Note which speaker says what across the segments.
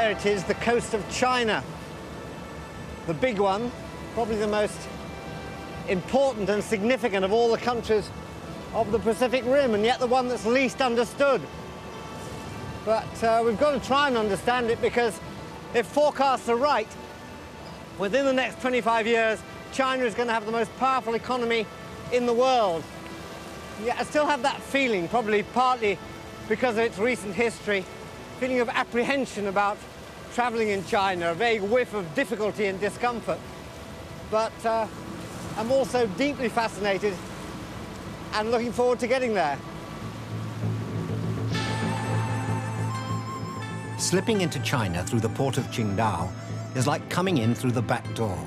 Speaker 1: There it is, the coast of China. The big one, probably the most important and significant of all the countries of the Pacific Rim, and yet the one that's least understood. But we've got to try and understand it, because if forecasts are right, within the next 25 years, China is going to have the most powerful economy in the world. Yeah, I still have that feeling, probably partly because of its recent history, feeling of apprehension about traveling in China, a vague whiff of difficulty and discomfort. But I'm also deeply fascinated and looking forward to getting there.
Speaker 2: Slipping into China through the port of Qingdao is like coming in through the back door.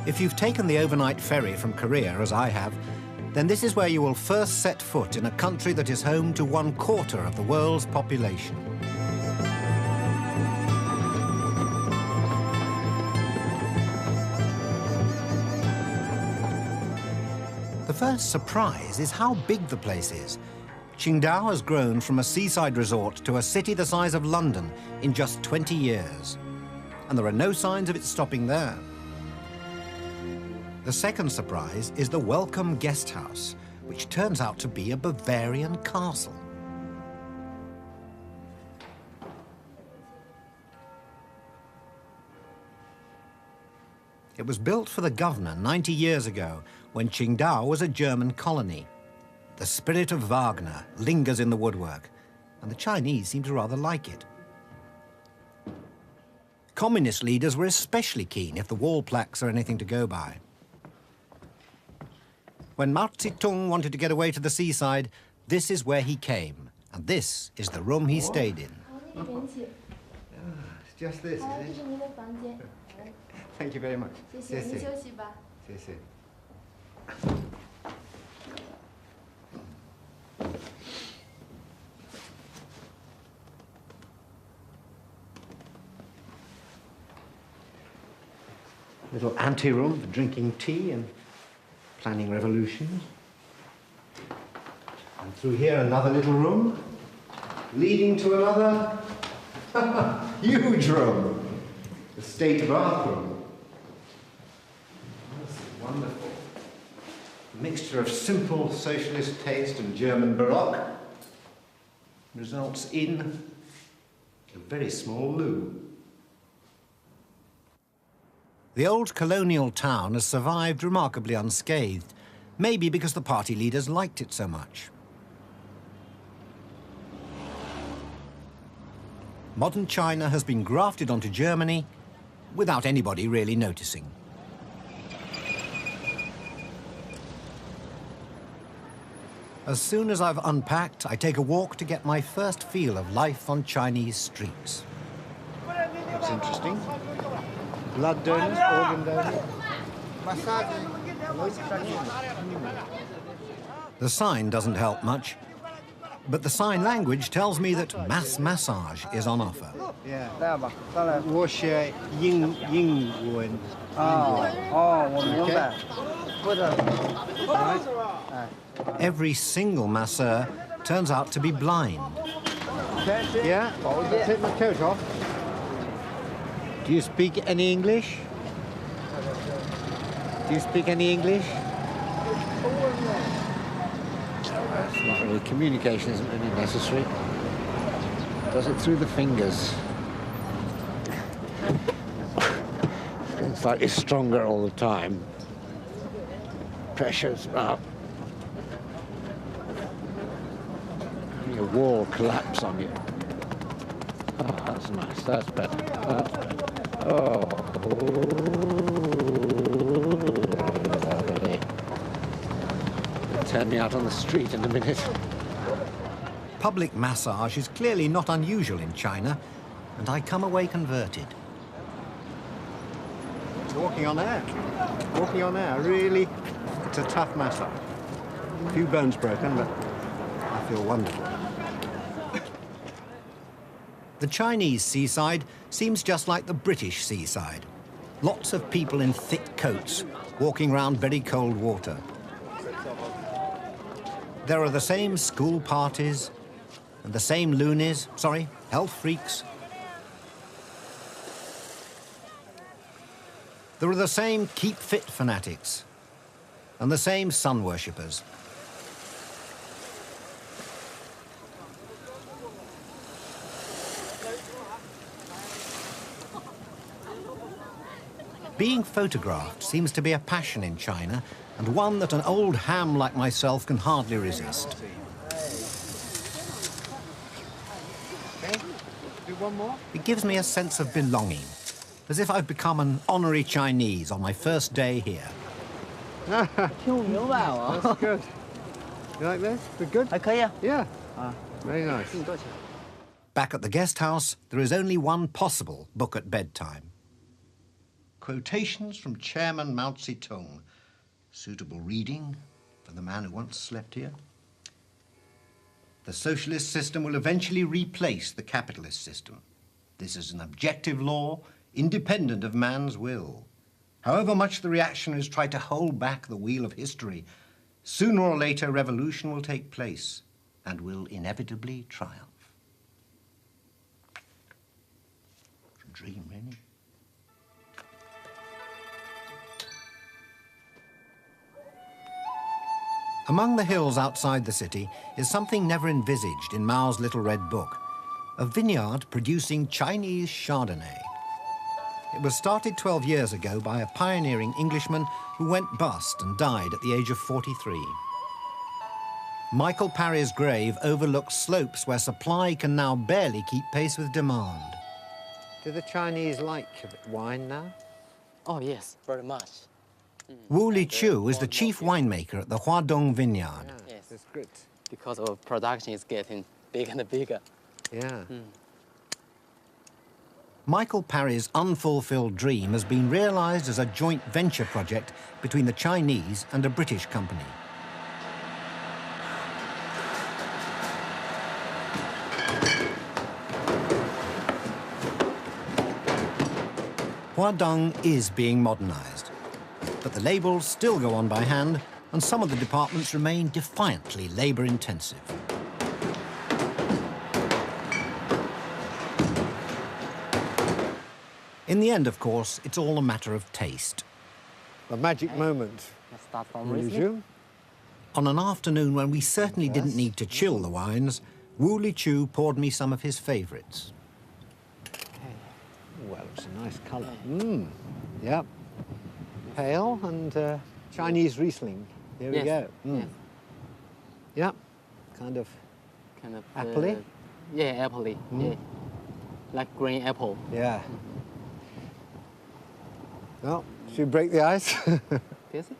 Speaker 2: If you've taken the overnight ferry from Korea, as I have, then this is where you will first set foot in a country that is home to 1/4 of the world's population. The first surprise is how big the place is. Qingdao has grown from a seaside resort to a city the size of London in just 20 years. And there are no signs of it stopping there. The second surprise is the Welcome Guest House, which turns out to be a Bavarian castle. It was built for the governor 90 years ago, when Qingdao was a German colony. The spirit of Wagner lingers in the woodwork, and the Chinese seem to rather like it. Communist leaders were especially keen if the wall plaques are anything to go by. When Mao Zedong wanted to get away to the seaside, this is where he came, and this is the room he stayed in.
Speaker 1: It's just this, is it? Thank you very much. Little ante-room for drinking tea and planning revolutions. And through here, another little room, leading to another huge room, the state bathroom. That's wonderful. A mixture of simple socialist taste and German Baroque results in a very small loo.
Speaker 2: The old colonial town has survived remarkably unscathed, maybe because the party leaders liked it so much. Modern China has been grafted onto Germany without anybody really noticing. As soon as I've unpacked, I take a walk to get my first feel of life on Chinese streets.
Speaker 1: That's interesting. Blood donors, organ donors.
Speaker 2: The sign doesn't help much, but the sign language tells me that mass massage is on offer.
Speaker 1: Yeah.
Speaker 2: Every single masseur turns out to be blind.
Speaker 1: Yeah? Take my coat off. Do you speak any English? Do you speak any English? It's not really, communication isn't really necessary. Does it through the fingers. It's like it's stronger all the time. Pressure's up. Your wall collapse on you. Oh, that's nice. That's better. That's better. Oh. Turn me out on the street in a minute.
Speaker 2: Public massage is clearly not unusual in China, and I come away converted.
Speaker 1: Walking on air. Walking on air. Really, it's a tough massage. A few bones broken, but I feel wonderful.
Speaker 2: The Chinese seaside seems just like the British seaside. Lots of people in thick coats walking around very cold water. There are the same school parties and the same loonies, health freaks. There are the same keep fit fanatics and the same sun worshippers. Being photographed seems to be a passion in China, and one that an old ham like myself can hardly resist.
Speaker 1: Okay, do one more.
Speaker 2: It gives me a sense of belonging, as if I've become an honorary Chinese on my first day here.
Speaker 1: That's good. You like this? Is it good? Yeah. Very nice.
Speaker 2: Back at the guest house, there is only one possible book at bedtime. Quotations from Chairman Mao Zedong. Suitable reading for the man who once slept here. The socialist system will eventually replace the capitalist system. This is an objective law, independent of man's will. However much the reactionaries try to hold back the wheel of history, sooner or later revolution will take place and will inevitably triumph. It's a dream, really. Among the hills outside the city is something never envisaged in Mao's Little Red Book, a vineyard producing Chinese Chardonnay. It was started 12 years ago by a pioneering Englishman who went bust and died at the age of 43. Michael Parry's grave overlooks slopes where supply can now barely keep pace with demand.
Speaker 1: Do the Chinese like wine now?
Speaker 3: Oh, yes, very much.
Speaker 2: Wu Liqiu is the chief winemaker at the Huadong vineyard.
Speaker 1: Yeah,
Speaker 3: Yes.
Speaker 1: that's good.
Speaker 3: Because our production is getting bigger and bigger.
Speaker 1: Yeah.
Speaker 2: Michael Parry's unfulfilled dream has been realized as a joint venture project between the Chinese and a British company. Huadong is being modernized, but the labels still go on by hand, and some of the departments remain defiantly labor-intensive. In the end, of course, it's all a matter of taste.
Speaker 1: A magic moment.
Speaker 3: Let's start from
Speaker 1: Wu
Speaker 3: Riesling.
Speaker 1: Liqiu?
Speaker 2: On an afternoon when we certainly didn't need to chill the wines, Wu Liqiu poured me some of his favorites.
Speaker 1: Well, it's a nice colour. Yep. Pale and Chinese Riesling. Here we go.
Speaker 3: Yes.
Speaker 1: Yep. Kind of
Speaker 3: Kind of.
Speaker 1: Appley?
Speaker 3: Yeah, appley. Yeah. Like green apple.
Speaker 1: Yeah. Well, should we break the ice?
Speaker 3: Taste it?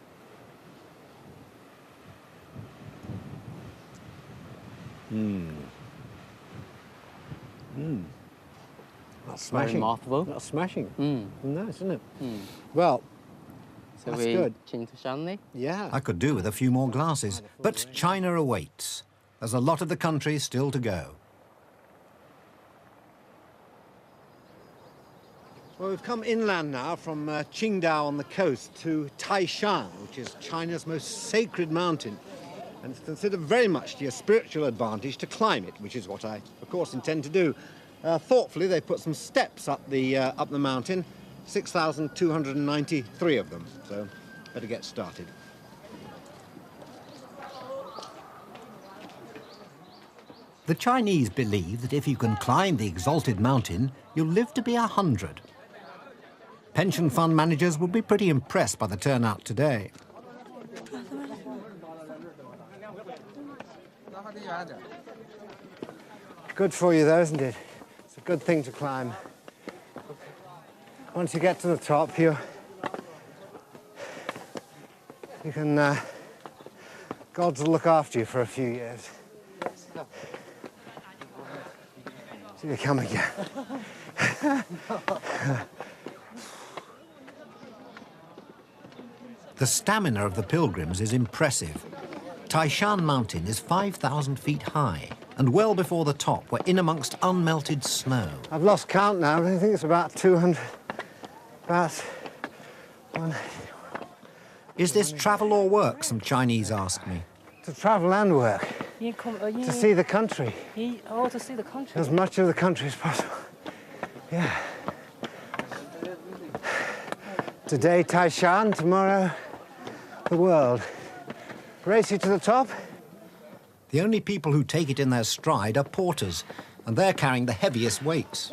Speaker 1: That's
Speaker 3: Very
Speaker 1: smashing.
Speaker 3: mouthful.
Speaker 1: That's smashing. Nice, isn't it?
Speaker 3: Mm.
Speaker 1: Well,
Speaker 3: So
Speaker 1: That's
Speaker 3: we
Speaker 1: good.
Speaker 3: change to Chardonnay.
Speaker 1: yeah.
Speaker 2: I could do with a few more glasses, but China awaits. There's a lot of the country still to go.
Speaker 1: Well, we've come inland now from Qingdao on the coast to Taishan, which is China's most sacred mountain. And it's considered very much to your spiritual advantage to climb it, which is what I, of course, intend to do. Thoughtfully, they put some steps up the mountain, 6,293 of them, so better get started.
Speaker 2: The Chinese believe that if you can climb the exalted mountain, you'll live to be 100. Pension fund managers will be pretty impressed by the turnout today.
Speaker 1: Good for you, though, isn't it? It's a good thing to climb. Once you get to the top, you can, gods will look after you for a few years. Till you come again.
Speaker 2: The stamina of the pilgrims is impressive. Taishan Mountain is 5,000 feet high, and well before the top, we're in amongst unmelted snow.
Speaker 1: I've lost count now, but I think it's about 200, about one.
Speaker 2: Is this travel or work, some Chinese ask me.
Speaker 1: to travel and work, to see the country,
Speaker 4: to see the country.
Speaker 1: as much of the country as possible. Yeah. Today, Taishan, tomorrow, the world. Race you to the top?
Speaker 2: The only people who take it in their stride are porters, and they're carrying the heaviest weights.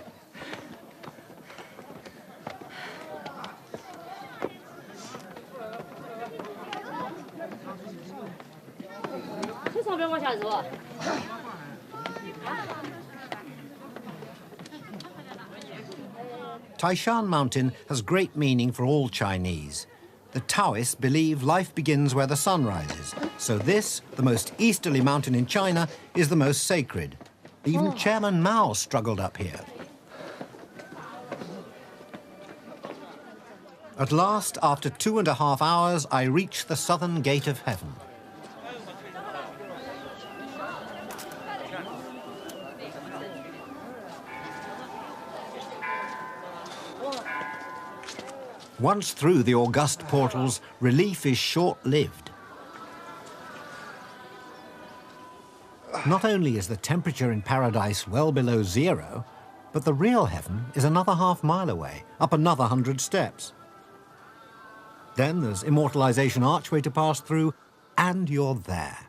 Speaker 2: Taishan Mountain has great meaning for all Chinese. The Taoists believe life begins where the sun rises, so this, the most easterly mountain in China, is the most sacred. Even Chairman Mao struggled up here. At last, after 2.5 hours, I reach the southern gate of heaven. Once through the august portals, relief is short-lived. Not only is the temperature in paradise well below zero, but the real heaven is another half-mile away, up another 100 steps. Then there's Immortalization Archway to pass through, and you're there.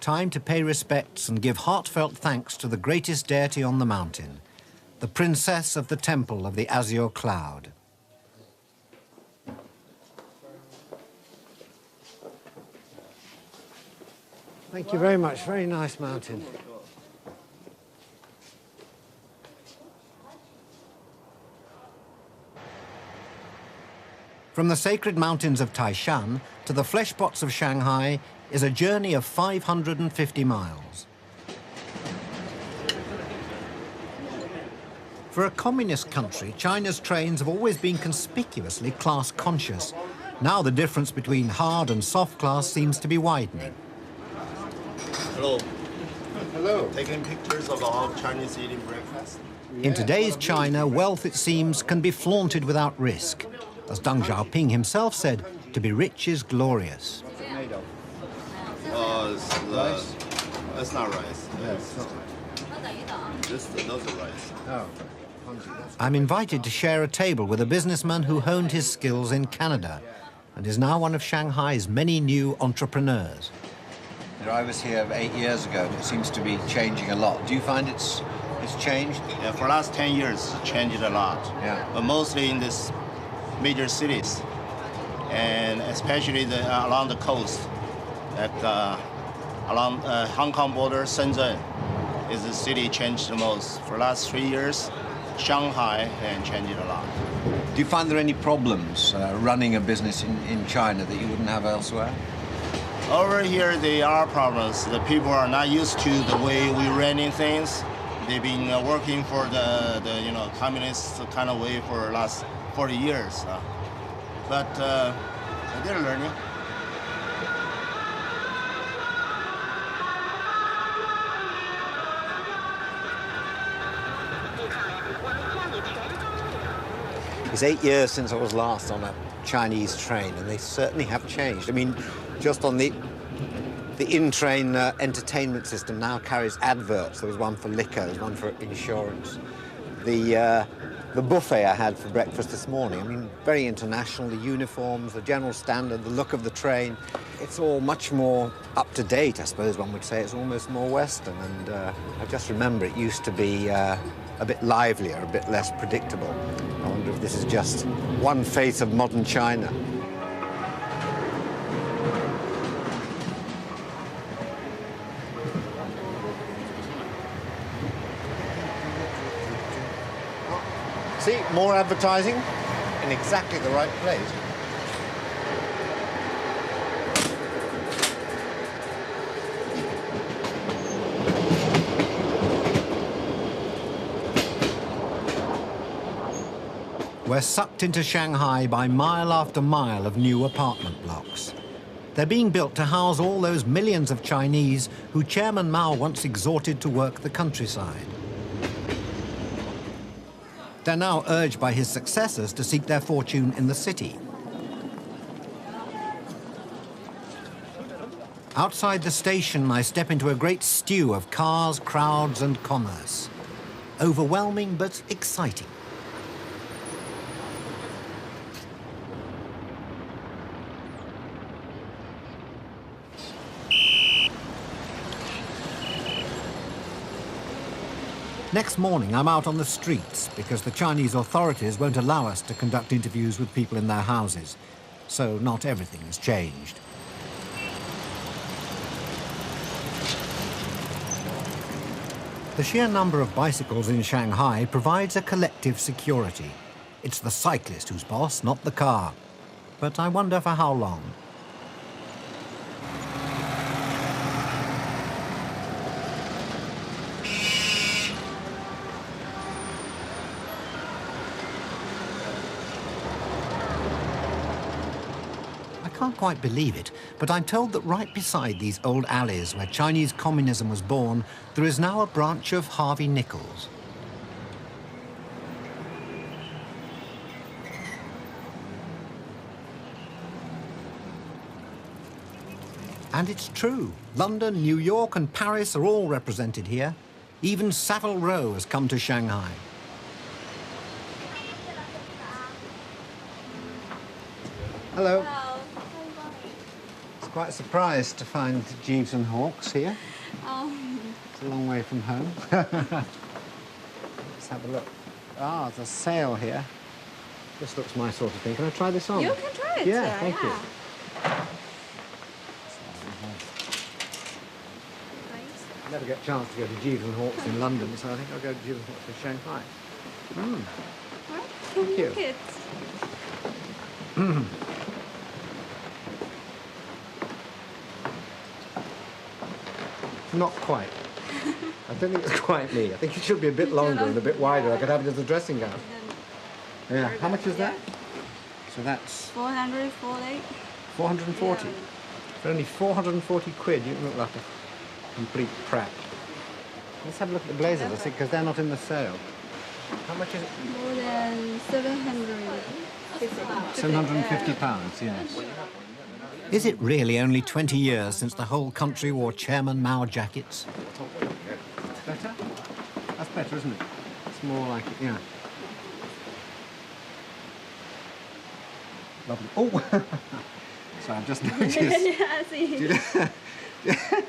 Speaker 2: Time to pay respects and give heartfelt thanks to the greatest deity on the mountain, the princess of the Temple of the Azure Cloud.
Speaker 1: Thank you very much. Very nice mountain.
Speaker 2: From the sacred mountains of Taishan to the fleshpots of Shanghai is a journey of 550 miles. For a communist country, China's trains have always been conspicuously class-conscious. Now the difference between hard and soft class seems to be widening.
Speaker 5: Hello. Hello. Taking pictures of all Chinese eating breakfast.
Speaker 2: In today's China, wealth, it seems, can be flaunted without risk. As Deng Xiaoping himself said, to be rich is glorious.
Speaker 5: It's not rice. Yeah, it's not rice. Those are rice.
Speaker 1: Oh.
Speaker 2: I'm invited to share a table with a businessman who honed his skills in Canada and is now one of Shanghai's many new entrepreneurs.
Speaker 6: I was here 8 years ago, and it seems to be changing a lot. Do you find it's changed?
Speaker 5: Yeah, for the last 10 years, it's changed a lot.
Speaker 6: Yeah.
Speaker 5: But mostly in these major cities, and especially along the coast, like along Hong Kong border, Shenzhen is the city changed the most. For the last 3 years, Shanghai has changed a lot.
Speaker 6: Do you find there are any problems running a business in China that you wouldn't have elsewhere?
Speaker 5: Over here, there are problems. The people are not used to the way we running things. They've been working for the communist kind of way for the last 40 years. But they're learning.
Speaker 2: It's 8 years since I was last on a Chinese train, and they certainly have changed. I mean, just on the in-train entertainment system now carries adverts. There was one for liquor, there was one for insurance. The buffet I had for breakfast this morning, I mean, very international, the uniforms, the general standard, the look of the train. It's all much more up-to-date, I suppose one would say. It's almost more Western, and I just remember it used to be a bit livelier, a bit less predictable. I wonder if this is just one face of modern China. See, more advertising in exactly the right place. We're sucked into Shanghai by mile after mile of new apartment blocks. They're being built to house all those millions of Chinese who Chairman Mao once exhorted to work the countryside. They're now urged by his successors to seek their fortune in the city. Outside the station, I step into a great stew of cars, crowds and commerce. Overwhelming but exciting. Next morning, I'm out on the streets because the Chinese authorities won't allow us to conduct interviews with people in their houses. So not everything has changed. The sheer number of bicycles in Shanghai provides a collective security. It's the cyclist who's boss, not the car. But I wonder for how long. I can't quite believe it, but I'm told that right beside these old alleys where Chinese communism was born, there is now a branch of Harvey Nichols. And it's true. London, New York and Paris are all represented here. Even Savile Row has come to Shanghai. Hello. It's quite a surprise to find Jeeves and Hawkes here. It's a long way from home. Let's have a look. Ah, there's a sale here. This looks my sort of thing. Can I try this on?
Speaker 4: You can try it.
Speaker 2: Yeah, thank you. I never get a chance to go to Jeeves and Hawkes in London, so I think I'll go to Jeeves and Hawkes in Shanghai. Thank you. Not quite. I don't think it's quite me. I think it should be a bit longer and a bit wider. I could have it as a dressing gown. Yeah. How much is that? So that's
Speaker 4: 440.
Speaker 2: 440. For only 440 quid, you look like a complete prat. Let's have a look at the blazers, I think, because they're not in the sale. How much is it?
Speaker 4: More than 750.
Speaker 2: 750 pounds, yes. Is it really only 20 years since the whole country wore Chairman Mao jackets? Better? That's better, isn't it? It's more like, yeah. Lovely. Oh! So I've just noticed.
Speaker 4: Yeah, I see.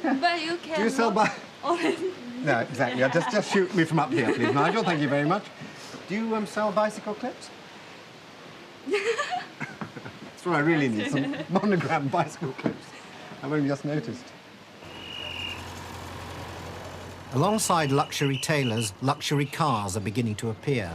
Speaker 4: But you can.
Speaker 2: Do you sell by?
Speaker 4: Already.
Speaker 2: No, exactly. Just shoot me from up here, please, Nigel. Thank you very much. Do you sell bicycle clips? That's what I really need, some monogram bicycle clips. I've only just noticed. Alongside luxury tailors, luxury cars are beginning to appear.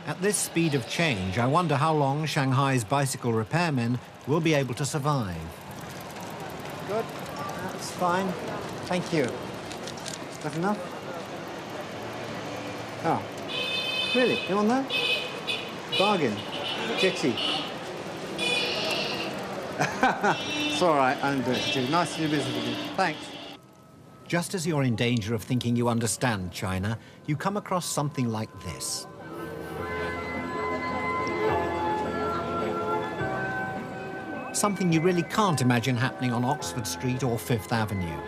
Speaker 2: At this speed of change, I wonder how long Shanghai's bicycle repairmen will be able to survive. Good. That's fine. Thank you. Is that enough? Oh. Really? You want that? Bargain. Jitty. It's all right. I'm doing it too. Nice to do business with you. Thanks. Just as you're in danger of thinking you understand China, you come across something like this. Something you really can't imagine happening on Oxford Street or Fifth Avenue.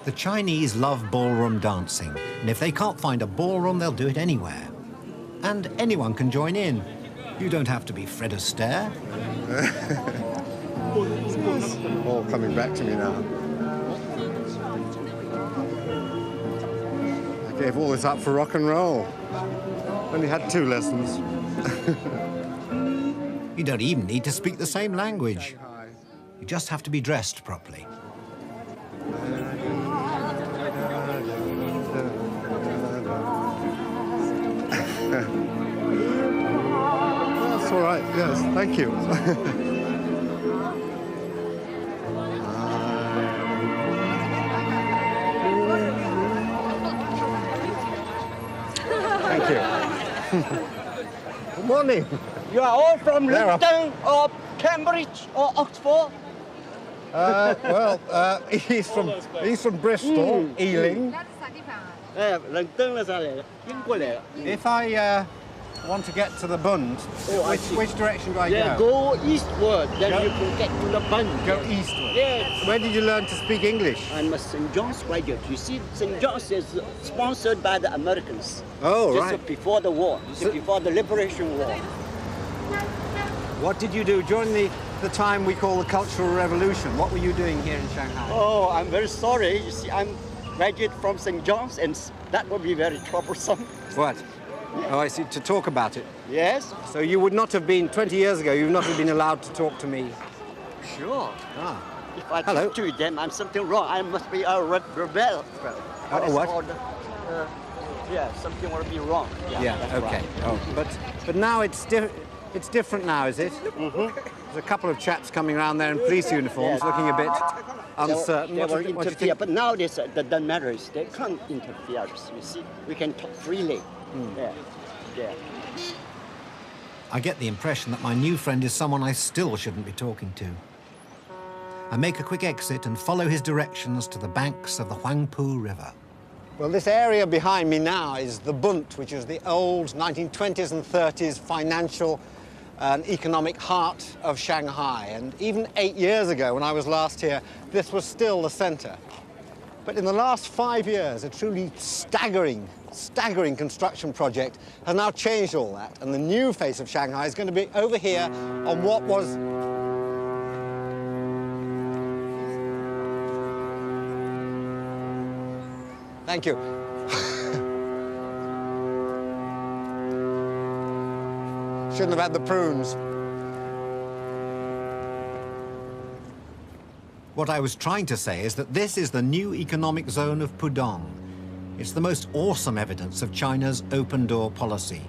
Speaker 2: The Chinese love ballroom dancing, and if they can't find a ballroom, they'll do it anywhere. And anyone can join in. You don't have to be Fred Astaire. It's all coming back to me now. I gave all this up for rock and roll. Only had 2 lessons. You don't even need to speak the same language. You just have to be dressed properly. That's all right, yes, thank you. Thank you. Good morning.
Speaker 7: You are all from
Speaker 2: There are-
Speaker 7: London or Cambridge or Oxford?
Speaker 1: He's from Bristol, Ealing.
Speaker 3: 人登了上来了，英过来了。
Speaker 1: If I want to get to the Bund, which direction do I
Speaker 3: Then
Speaker 1: go?
Speaker 3: go eastward, then you can get to the Bund.
Speaker 1: Go eastward.
Speaker 3: Yes.
Speaker 1: Where did you learn to speak English?
Speaker 3: I'm a St. John's graduate. You see, St. John's is sponsored by the Americans.
Speaker 1: Oh,
Speaker 3: Just
Speaker 1: right.
Speaker 3: before the war, before the Liberation War.
Speaker 1: What did you do during the time we call the Cultural Revolution? What were you doing here in Shanghai?
Speaker 3: Oh, I'm very sorry. You see, I'm graduate from St. John's, and that would be very troublesome.
Speaker 1: What? Oh, I see, to talk about it.
Speaker 3: Yes?
Speaker 1: So you would not have been, 20 years ago, you would not have been allowed to talk to me.
Speaker 3: Sure.
Speaker 1: Ah.
Speaker 3: If I
Speaker 1: Hello.
Speaker 3: talk to them, I'm something wrong. I must be a rebel.
Speaker 1: What?
Speaker 3: Yeah, something will be wrong.
Speaker 1: Yeah,
Speaker 3: that's
Speaker 1: okay.
Speaker 3: right.
Speaker 1: Oh, but now it's different now, is it? Mm-hmm. There's a couple of chaps coming around there in police uniforms, looking a bit uncertain.
Speaker 3: They
Speaker 1: What
Speaker 3: will
Speaker 1: do you
Speaker 3: interfere,
Speaker 1: think?
Speaker 3: but now this, the matters, they can't interfere. You see, we can talk freely. Yeah, yeah.
Speaker 2: I get the impression that my new friend is someone I still shouldn't be talking to. I make a quick exit and follow his directions to the banks of the Huangpu River.
Speaker 1: Well, this area behind me now is the Bund, which is the old 1920s and 30s financial and economic heart of Shanghai. And even 8 years ago, when I was last here, this was still the center. But in the last 5 years, a truly staggering construction project has now changed all that. And the new face of Shanghai is going to be over here on what was... Thank you. Shouldn't have had the prunes.
Speaker 2: What I was trying to say is that this is the new economic zone of Pudong. It's the most awesome evidence of China's open-door policy.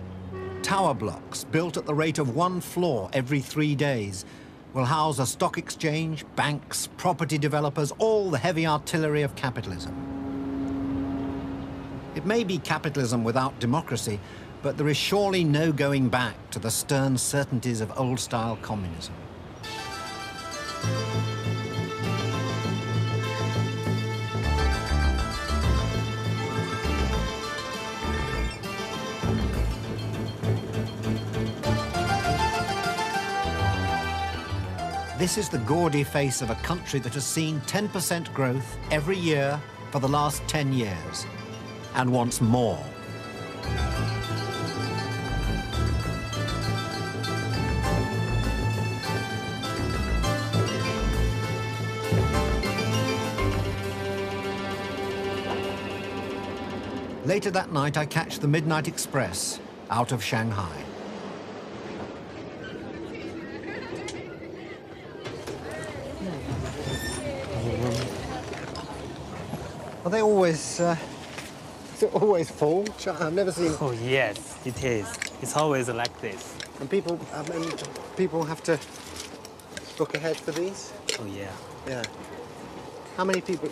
Speaker 2: Tower blocks, built at the rate of 1 floor every 3 days, will house a stock exchange, banks, property developers, all the heavy artillery of capitalism. It may be capitalism without democracy, but there is surely no going back to the stern certainties of old-style communism. This is the gaudy face of a country that has seen 10% growth every year for the last 10 years, and wants more. Later that night, I catch the Midnight Express out of Shanghai.
Speaker 1: Are they always, is it always full? I've never seen...
Speaker 7: Oh yes, it is. It's always like this.
Speaker 1: And people have to book ahead for these?
Speaker 7: Oh yeah.
Speaker 1: Yeah. How many people?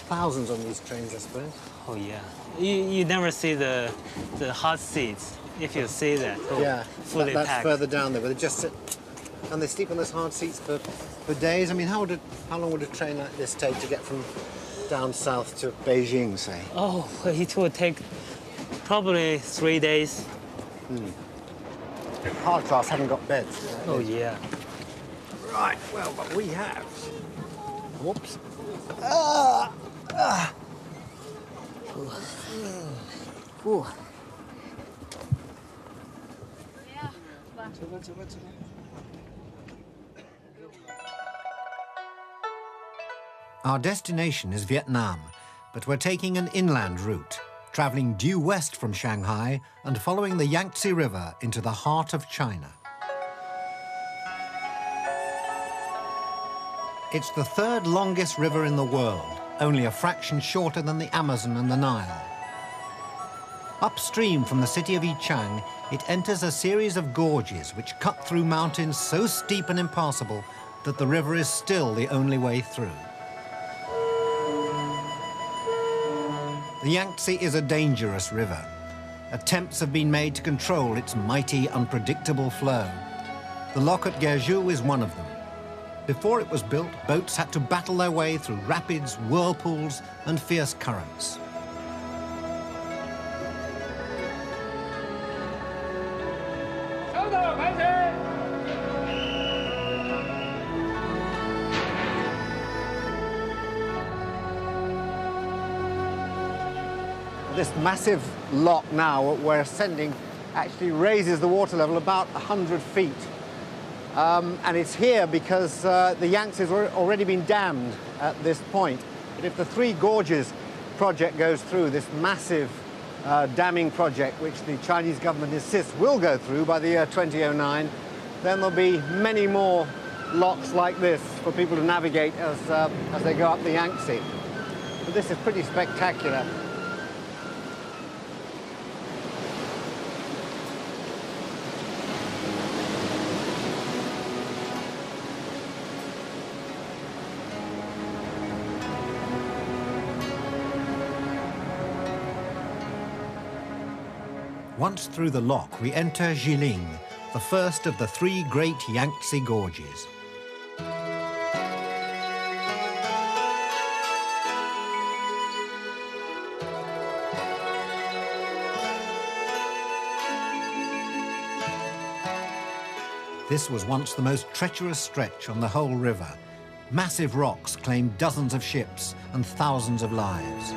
Speaker 1: Thousands on these trains, I suppose.
Speaker 7: Oh yeah. You never see the hot seats. If you see that, oh,
Speaker 1: Yeah,
Speaker 7: fully
Speaker 1: that's
Speaker 7: packed.
Speaker 1: further down there, but they just sit and they sleep on those hard seats for days. I mean, how long would a train like this take to get from down south to Beijing, say?
Speaker 7: Oh, it will take probably 3 days.
Speaker 1: Hard class haven't got beds.
Speaker 7: Oh yeah.
Speaker 1: Right, well, but we have. Whoops. Ooh.
Speaker 2: Our destination is Vietnam, but we're taking an inland route, traveling due west from Shanghai and following the Yangtze River into the heart of China. It's the third longest river in the world, only a fraction shorter than the Amazon and the Nile. Upstream from the city of Yichang, it enters a series of gorges which cut through mountains so steep and impassable that the river is still the only way through. The Yangtze is a dangerous river. Attempts have been made to control its mighty, unpredictable flow. The lock at Gerju is one of them. Before it was built, boats had to battle their way through rapids, whirlpools, and fierce currents.
Speaker 1: This massive lock now we're ascending actually raises the water level about 100 feet. And it's here because the Yangtze has already been dammed at this point. But if the Three Gorges project goes through, this massive damming project, which the Chinese government insists will go through by the year 2009, then there'll be many more locks like this for people to navigate as they go up the Yangtze. But this is pretty spectacular.
Speaker 2: Once through the lock, we enter Jiling, the first of the three great Yangtze gorges. This was once the most treacherous stretch on the whole river. Massive rocks claimed dozens of ships and thousands of lives.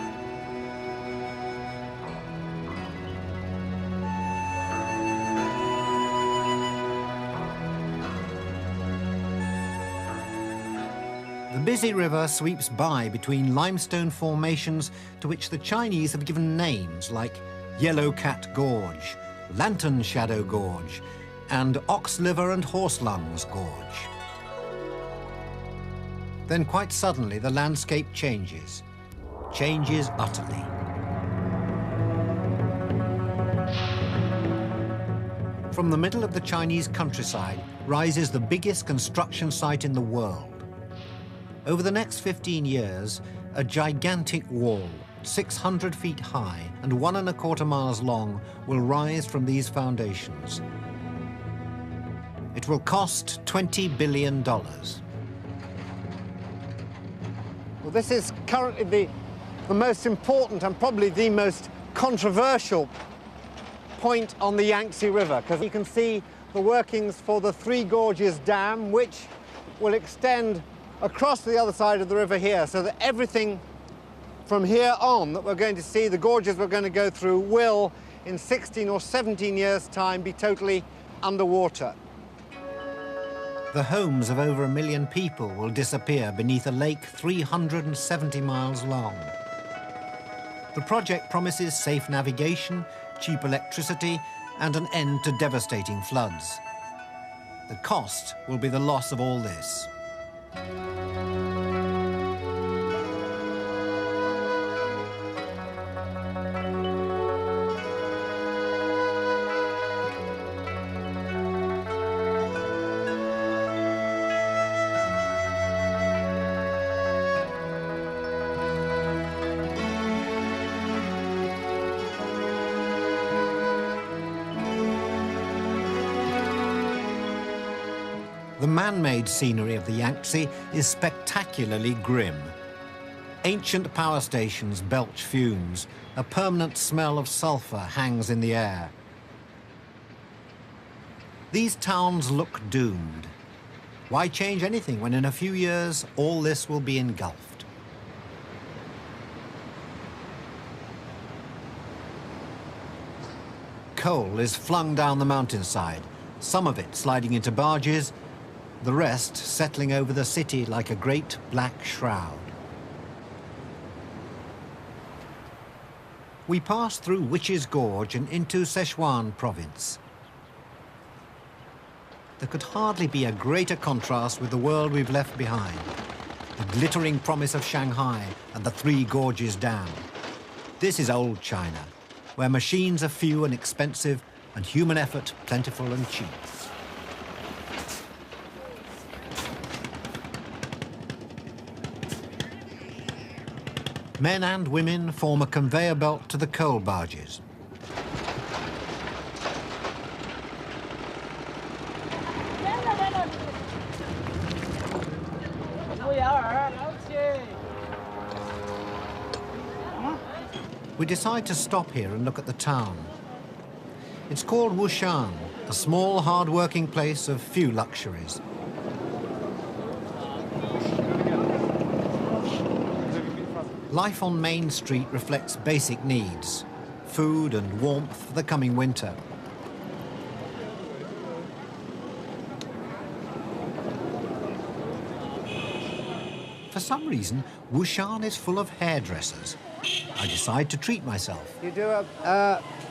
Speaker 2: The busy river sweeps by between limestone formations to which the Chinese have given names like Yellow Cat Gorge, Lantern Shadow Gorge, and Ox Liver and Horse Lungs Gorge. Then quite suddenly the landscape changes utterly. From the middle of the Chinese countryside rises the biggest construction site in the world. Over the next 15 years, a gigantic wall, 600 feet high and 1¼ miles long, will rise from these foundations. It will cost $20 billion.
Speaker 1: Well, this is currently the most important and probably the most controversial point on the Yangtze River, because you can see the workings for the Three Gorges Dam, which will extend across the other side of the river here, so that everything from here on that we're going to see, the gorges we're going to go through, will, in 16 or 17 years' time, be totally underwater.
Speaker 2: The homes of over 1 million people will disappear beneath a lake 370 miles long. The project promises safe navigation, cheap electricity, and an end to devastating floods. The cost will be the loss of all this. The man-made scenery of the Yangtze is spectacularly grim. Ancient power stations belch fumes. A permanent smell of sulfur hangs in the air. These towns look doomed. Why change anything when in a few years all this will be engulfed? Coal is flung down the mountainside, some of it sliding into barges, the rest settling over the city like a great black shroud. We pass through Witches Gorge and into Sichuan province. There could hardly be a greater contrast with the world we've left behind. The glittering promise of Shanghai and the Three Gorges Dam. This is old China, where machines are few and expensive and human effort plentiful and cheap. Men and women form a conveyor belt to the coal barges. We decide to stop here and look at the town. It's called Wushan, a small, hard-working place of few luxuries. Life on Main Street reflects basic needs, food and warmth for the coming winter. For some reason, Wushan is full of hairdressers. I decide to treat myself.
Speaker 1: You do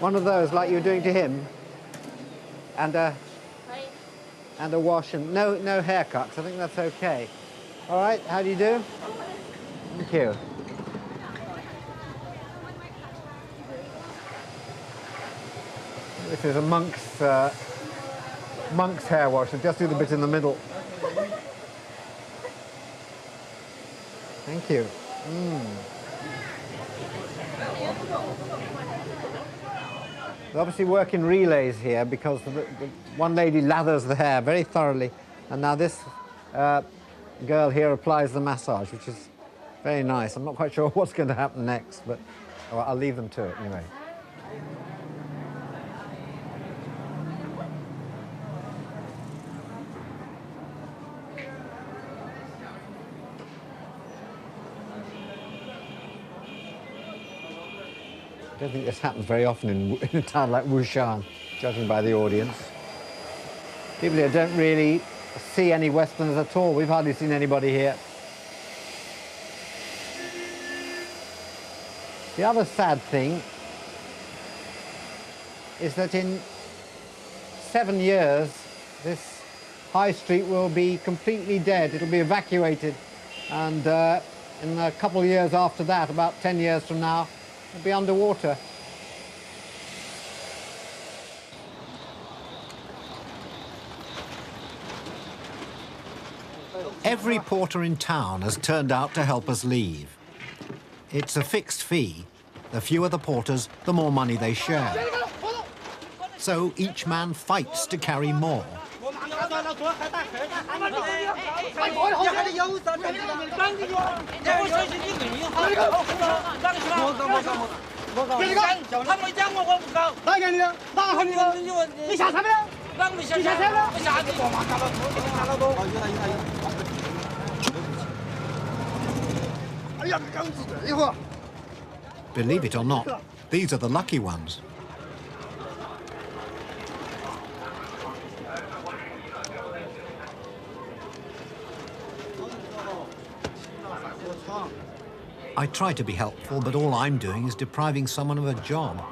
Speaker 1: one of those like you were doing to him, and a wash and no haircuts. I think that's okay. All right, how do you do? Thank you. This is a monk's hair wash. So just do the bit in the middle. Thank you. They obviously work in relays here because the one lady lathers the hair very thoroughly, and now this girl here applies the massage, which is very nice. I'm not quite sure what's going to happen next, but I'll leave them to it anyway. I don't think this happens very often in a town like Wushan, judging by the audience. People here don't really see any Westerners at all. We've hardly seen anybody here. The other sad thing is that in 7 years, this high street will be completely dead. It'll be evacuated. And in a couple of years after that, about 10 years from now, it'll be underwater.
Speaker 2: Every porter in town has turned out to help us leave. It's a fixed fee. The fewer the porters, the more money they share. So each man fights to carry more. Believe it or not, these are the lucky ones. I try to be helpful, but all I'm doing is depriving someone of a job.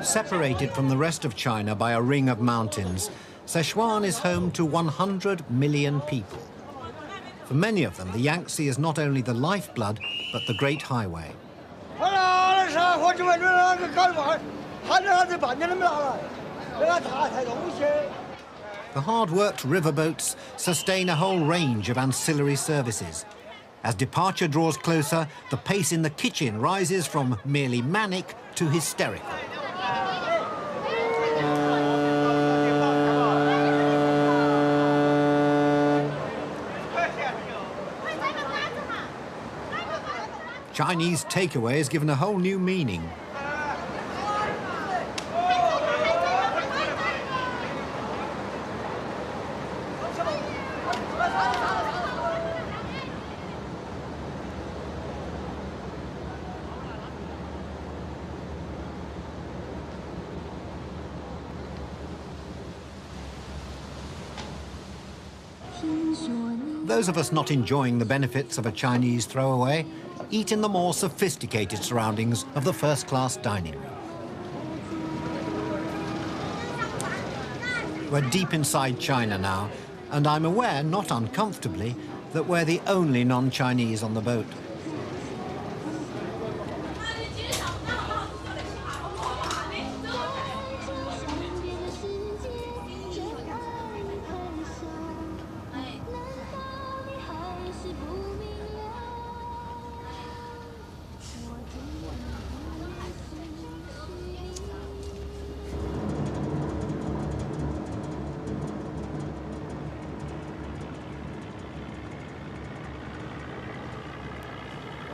Speaker 2: Separated from the rest of China by a ring of mountains, Sichuan is home to 100 million people. For many of them, the Yangtze is not only the lifeblood, but the Great Highway. The hard-worked riverboats sustain a whole range of ancillary services. As departure draws closer, the pace in the kitchen rises from merely manic to hysterical. Chinese takeaway is given a whole new meaning. Those of us not enjoying the benefits of a Chinese throwaway eat in the more sophisticated surroundings of the first-class dining room. We're deep inside China now, and I'm aware, not uncomfortably, that we're the only non-Chinese on the boat.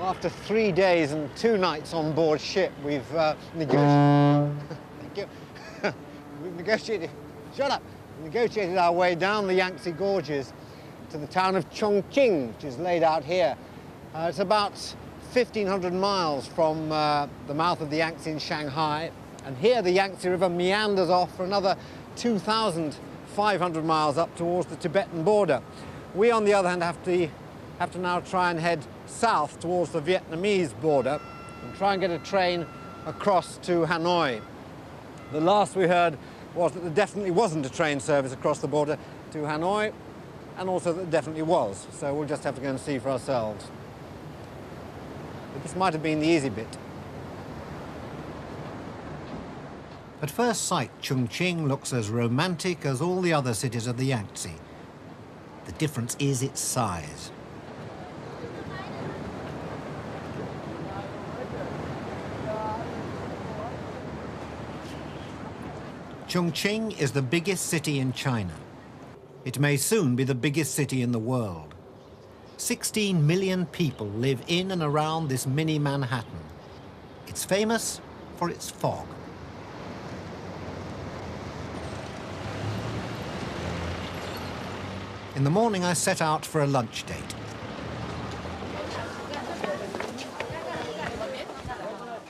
Speaker 1: After 3 days and 2 nights on board ship, we've negotiated. Thank you. We've negotiated. Shut up. Negotiated our way down the Yangtze Gorges to the town of Chongqing, which is laid out here. It's about 1,500 miles from the mouth of the Yangtze in Shanghai, and here the Yangtze River meanders off for another 2,500 miles up towards the Tibetan border. We, on the other hand, have to now try and head south towards the Vietnamese border and try and get a train across to Hanoi. The last we heard was that there definitely wasn't a train service across the border to Hanoi, and also that there definitely was, so we'll just have to go and see for ourselves. But this might have been the easy bit.
Speaker 2: At first sight, Chongqing looks as romantic as all the other cities of the Yangtze. The difference is its size. Chongqing is the biggest city in China. It may soon be the biggest city in the world. 16 million people live in and around this mini Manhattan. It's famous for its fog. In the morning, I set out for a lunch date.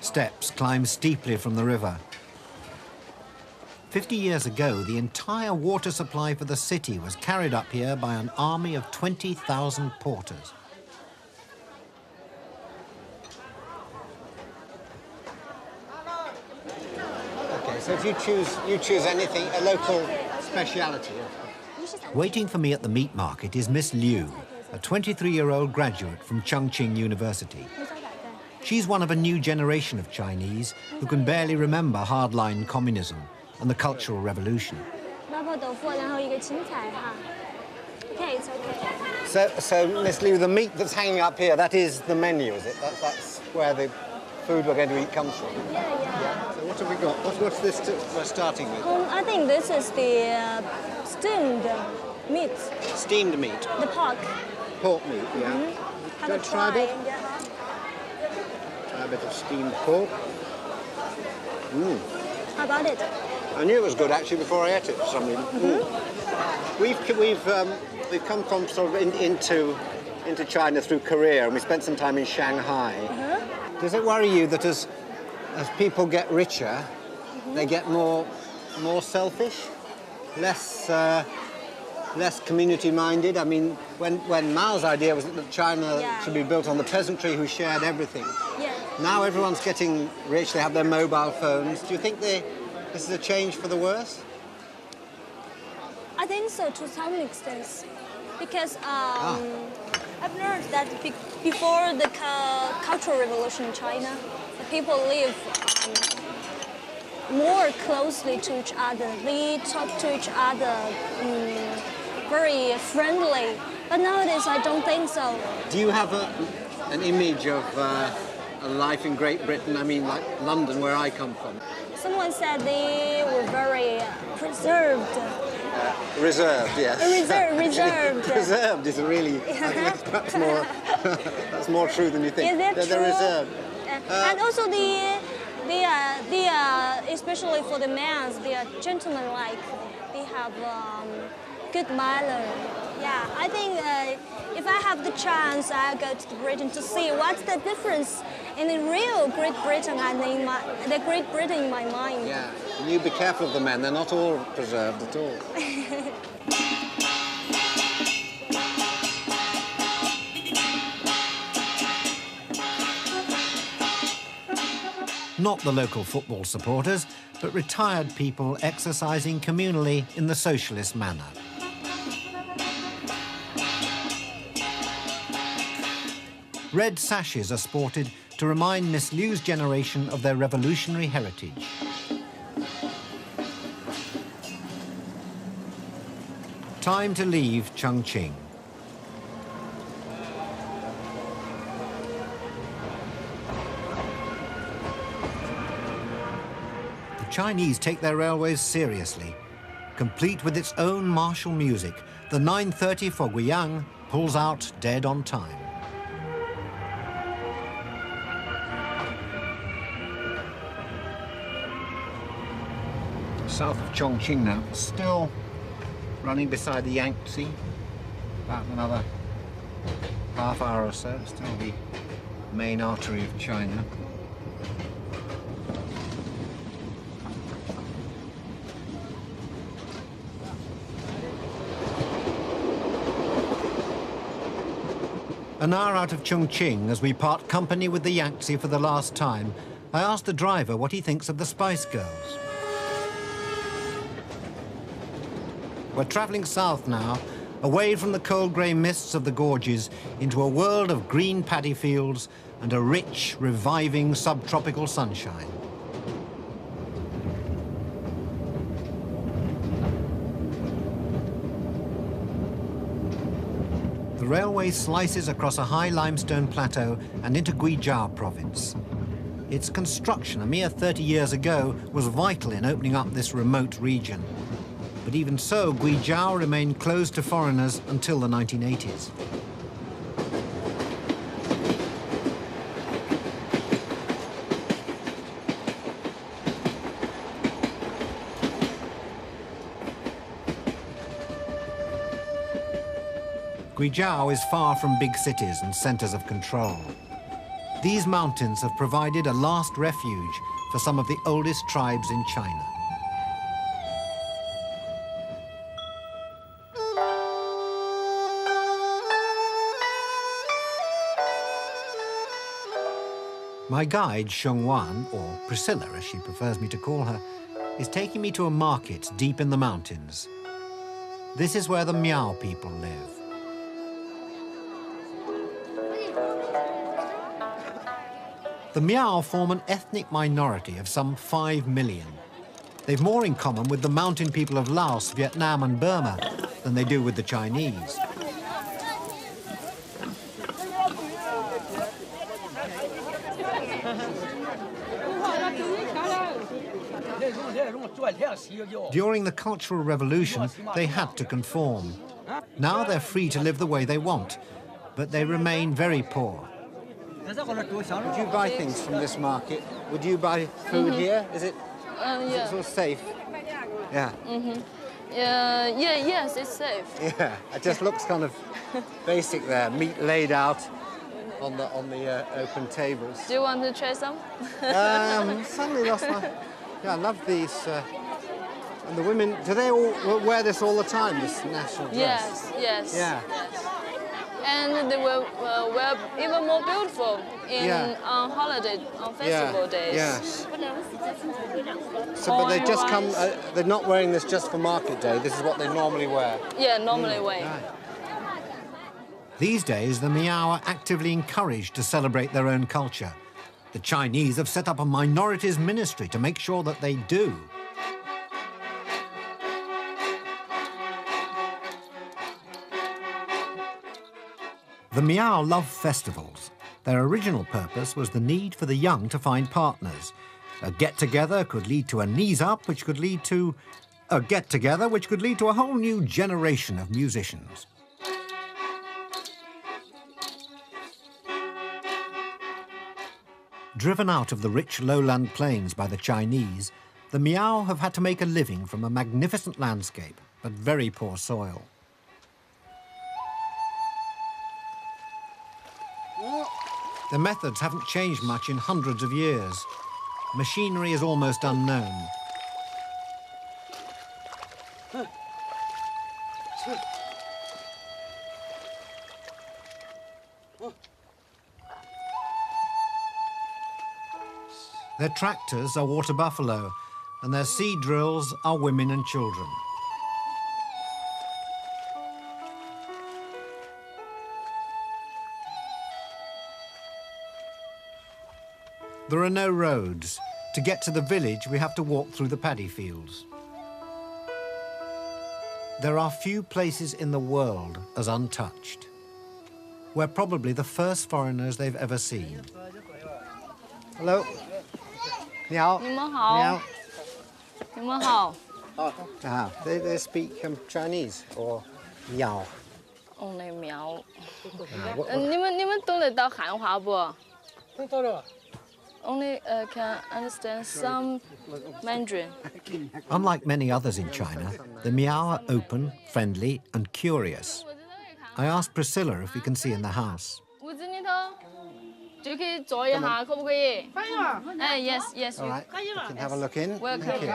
Speaker 2: Steps climb steeply from the river. 50 years ago, the entire water supply for the city was carried up here by an army of 20,000 porters.
Speaker 1: Okay, so if you choose anything, a local speciality.
Speaker 2: Waiting for me at the meat market is Miss Liu, a 23-year-old graduate from Chongqing University. She's one of a new generation of Chinese who can barely remember hardline communism and the Cultural Revolution.
Speaker 4: Okay, it's okay.
Speaker 1: So Miss Liu, the meat that's hanging up here, that is the menu, is it? That's where the food we're going to eat comes from?
Speaker 4: Yeah.
Speaker 1: So what have we got? What's this we're starting with?
Speaker 4: I think this is the steamed meat,
Speaker 1: Steamed meat.
Speaker 4: the pork.
Speaker 1: Pork meat, yeah.
Speaker 4: Have
Speaker 1: Shall
Speaker 4: a
Speaker 1: I try a bit?
Speaker 4: Yeah.
Speaker 1: Try a bit of steamed pork.
Speaker 4: How about it?
Speaker 1: I knew it was good actually before I ate it for some reason. We've come from sort of into China through Korea, and we spent some time in Shanghai. Does it worry you that as people get richer, they get more selfish, less community-minded? I mean, when Mao's idea was that China should be built on the peasantry who shared everything.
Speaker 4: Yeah.
Speaker 1: Now everyone's getting rich, they have their mobile phones. Do you think this is a change for the worse?
Speaker 4: I think so to some extent, because I've learned that before the Cultural Revolution in China, the people live more closely to each other. They talk to each other very friendly. But nowadays, I don't think so.
Speaker 1: Do you have an image of a life in Great Britain? I mean, like London, where I come from.
Speaker 4: Someone said they were very preserved.
Speaker 1: Reserved, yes.
Speaker 4: Reserved.
Speaker 1: Preserved is really, perhaps more, that's more true than you think.
Speaker 4: Is that
Speaker 1: They're
Speaker 4: true?
Speaker 1: reserved.
Speaker 4: And also they are, especially for the men, they are gentleman-like. They have good manner. Yeah, I think if I have the chance, I'll go to Britain to see what's the difference in the real Great Britain and in the Great Britain in my mind.
Speaker 1: Yeah, and you be careful of the men. They're not all preserved at all.
Speaker 2: Not the local football supporters, but retired people exercising communally in the socialist manner. Red sashes are sported to remind Miss Liu's generation of their revolutionary heritage. Time to leave Chongqing. The Chinese take their railways seriously. Complete with its own martial music, the 9:30 for Guiyang pulls out dead on time. south of Chongqing now, still running beside the Yangtze. About another half hour or so, still the main artery of China. An hour out of Chongqing, as we part company with the Yangtze for the last time, I asked the driver what he thinks of the Spice Girls. We're travelling south now, away from the cold grey mists of the gorges, into a world of green paddy fields and a rich, reviving subtropical sunshine. The railway slices across a high limestone plateau and into Guizhou province. Its construction, a mere 30 years ago, was vital in opening up this remote region. But even so, Guizhou remained closed to foreigners until the 1980s. Guizhou is far from big cities and centers of control. These mountains have provided a last refuge for some of the oldest tribes in China. My guide, Xiongwan, or Priscilla as she prefers me to call her, is taking me to a market deep in the mountains. This is where the Miao people live. The Miao form an ethnic minority of some 5 million. They've more in common with the mountain people of Laos, Vietnam and Burma than they do with the Chinese. During the Cultural Revolution, they had to conform. Now they're free to live the way they want, but they remain very poor. Would you buy things from this market? Would you buy food here? Is it sort of safe? Yeah.
Speaker 8: Yes, it's safe.
Speaker 1: Yeah, it just looks kind of basic there. Meat laid out on the open tables.
Speaker 8: Do you want to try some?
Speaker 1: Suddenly lost my... Yeah, I love these. And the women, do they all wear this all the time, this national dress?
Speaker 8: Yes.
Speaker 1: Yeah.
Speaker 8: Yes. And they were even more beautiful on holiday, on festival days.
Speaker 1: Yes. So, but they just come, they're not wearing this just for market day. This is what they normally wear.
Speaker 8: Yeah, normally wear.
Speaker 1: Right.
Speaker 2: These days, the Miao are actively encouraged to celebrate their own culture. The Chinese have set up a minorities ministry to make sure that they do. The Miao love festivals. Their original purpose was the need for the young to find partners. A get-together could lead to a knees-up, which could lead to a get-together, which could lead to a whole new generation of musicians. Driven out of the rich lowland plains by the Chinese, the Miao have had to make a living from a magnificent landscape, but very poor soil. The methods haven't changed much in hundreds of years. Machinery is almost unknown. Their tractors are water buffalo, and their seed drills are women and children. There are no roads. To get to the village, we have to walk through the paddy fields. There are few places in the world as untouched. We're probably the first foreigners they've ever seen.
Speaker 1: Hello. 你好.
Speaker 8: 你们好. 你们好.
Speaker 1: They speak Chinese or Miao?
Speaker 8: Only Miao. 你们懂得到汉话不？ only can understand some Mandarin.
Speaker 2: Unlike many others in China, the Miao are open, friendly, and curious. I asked Priscilla if we can see in the house.
Speaker 8: 屋子里头就可以坐一下，可不可以？哎，yes yes，
Speaker 1: All right, you can have a look in.
Speaker 8: welcome.
Speaker 1: Thank you.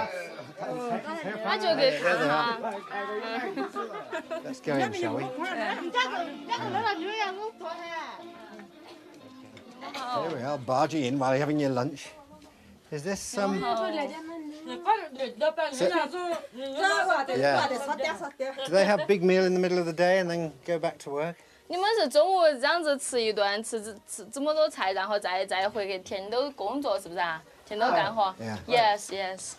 Speaker 8: 那就可以看哈。
Speaker 1: Let's go in, shall we? There we are, barging in while you're having your lunch. Is this Yeah. Do they have big meal in the middle of the day and then go back to work?
Speaker 8: 你们是中午这样子吃一顿，吃这么多菜，然后再回去天都工作，是不是啊？天都干活。
Speaker 1: Yeah.
Speaker 8: Yes yes.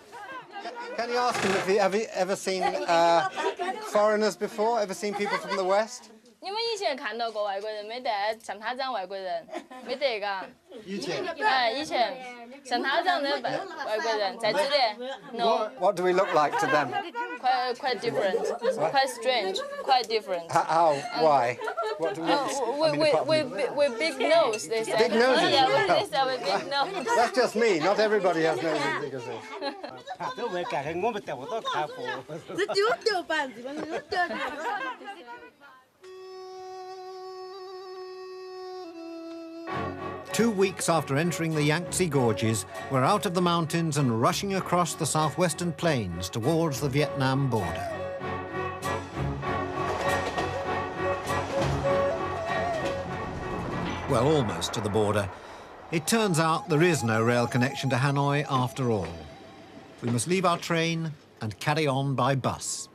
Speaker 1: Can you ask them if you have you ever seen foreigners before? Ever seen people from the West?
Speaker 8: 你们以前看到过外国人没得？像他这样外国人没得嘎？以前像他这样的外国人在这里 ，no.
Speaker 1: What do we look like to them?
Speaker 8: Quite different, quite strange, quite different.
Speaker 1: How? Why? What do we?
Speaker 8: With big nose, they say.
Speaker 1: Big noses?
Speaker 8: Yeah, they say with big nose.
Speaker 1: That's just me. Not everybody has noses as big as this.
Speaker 2: Two weeks after entering the Yangtze Gorges, we're out of the mountains and rushing across the southwestern plains towards the Vietnam border. Well, almost to the border. It turns out there is no rail connection to Hanoi after all. We must leave our train and carry on by bus.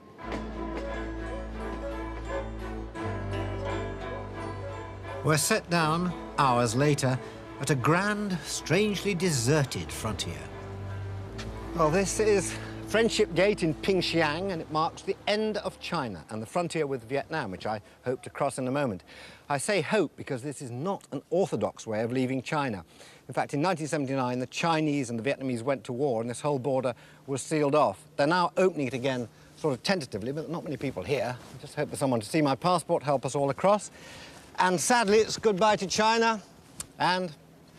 Speaker 2: We're set down, hours later, at a grand, strangely deserted frontier.
Speaker 1: Well, this is Friendship Gate in Pingxiang, and it marks the end of China and the frontier with Vietnam, which I hope to cross in a moment. I say hope because this is not an orthodox way of leaving China. In fact, in 1979, the Chinese and the Vietnamese went to war, and this whole border was sealed off. They're now opening it again, sort of tentatively, but not many people here. I just hope for someone to see my passport, help us all across. And sadly, it's goodbye to China and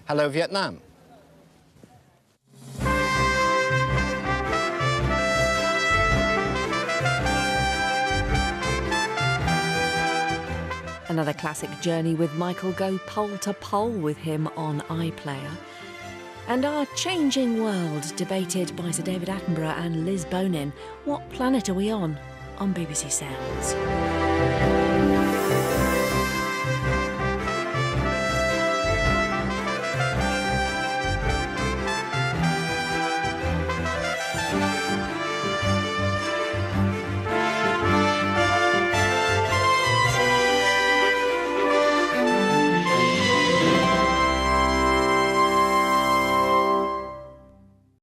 Speaker 1: hello, Vietnam.
Speaker 9: Another classic journey with Michael go pole to pole with him on iPlayer. And our changing world debated by Sir David Attenborough and Liz Bonin. What planet are we on BBC Sounds?